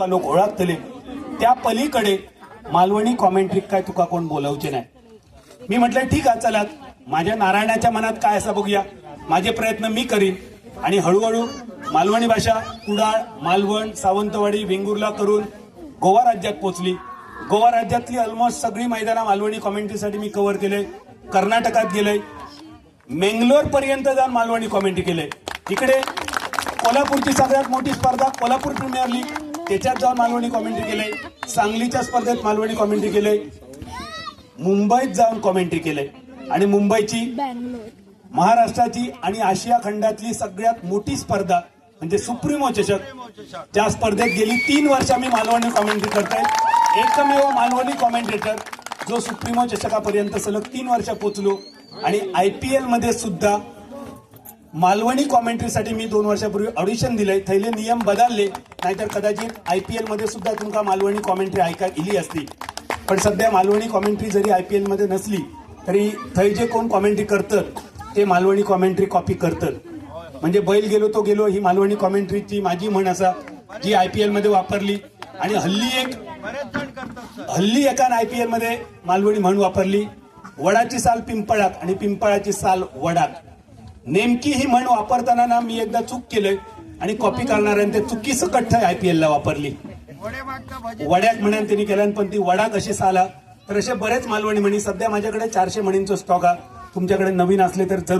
तुका लोक ओळखतले त्या पलीकडे मालवणी कॉमेंट्री काय तुका कोण बोलवचे नाही. मी म्हटलं ठीक आहे, चला माझ्या नारायणाच्या मनात काय असं बघूया, माझे प्रयत्न मी करीन. आणि हळूहळू मालवणी भाषा कुडाळ, मालवण, सावंतवाडी, वेंगुर्ला करून गोवा राज्यात पोहोचली. गोवा राज्यातली ऑलमोस्ट सगळी मैदानं मालवणी कॉमेंट्रीसाठी मी कव्हर केले. कर्नाटकात गेले, मेंगलोर पर्यंत जाऊन मालवणी कॉमेंट्री केले. इकडे कोल्हापूरची सगळ्यात मोठी स्पर्धा कोल्हापूर प्रीमियर लीग, त्याच्यात जाऊन मालवणी कॉमेंट्री केले. सांगलीच्या स्पर्धेत मालवणी कॉमेंट्री केले. मुंबईत जाऊन कॉमेंट्री केले. आणि मुंबईची, महाराष्ट्राची आणि आशिया खंडातली सगळ्यात मोठी स्पर्धा म्हणजे सुप्रीमो चषक, त्या स्पर्धेत गेली 3 वर्ष मी मालवणी कॉमेंट्री करतोय. एकमेव मालवणी कॉमेंटेटर जो सुप्रीमो चषकापर्यंत सलग 3 वर्ष पोहोचलो. आणि IPL मध्ये सुद्धा मालवणी कॉमेंट्रीसाठी मी 2 वर्षापूर्वी ऑडिशन दिलंय. थैले नियम बदलले, नाहीतर कदाचित IPL मध्ये सुद्धा तुमका मालवणी कॉमेंट्री ऐकायला इली असती. पण सध्या मालवणी कॉमेंट्री जरी IPL मध्ये नसली तरी थै जे कोण कॉमेंट्री करतात ते मालवणी कॉमेंट्री कॉपी करतात. म्हणजे बैल गेलो तो गेलो ही मालवणी कॉमेंट्रीची माझी म्हण असा जी IPL मध्ये वापरली. आणि हल्ली एकान IPL मध्ये मालवणी म्हण वापरली, वडाची साल पिंपळात आणि पिंपळाची साल वडात. नेमकी ही म्हण वापरताना ना मी एकदा चूक केलंय आणि कॉपी करणाऱ्याने ते चुकी सकट IPL ला वापरली. वड्यात म्हणून त्यांनी केल्या, पण ती वडा कशी साला. तर असे बरेच मालवणी म्हणी. सध्या माझ्याकडे 400 म्हणींचा स्टॉक आहे. तुमच्याकडे नवीन असले तर जरूर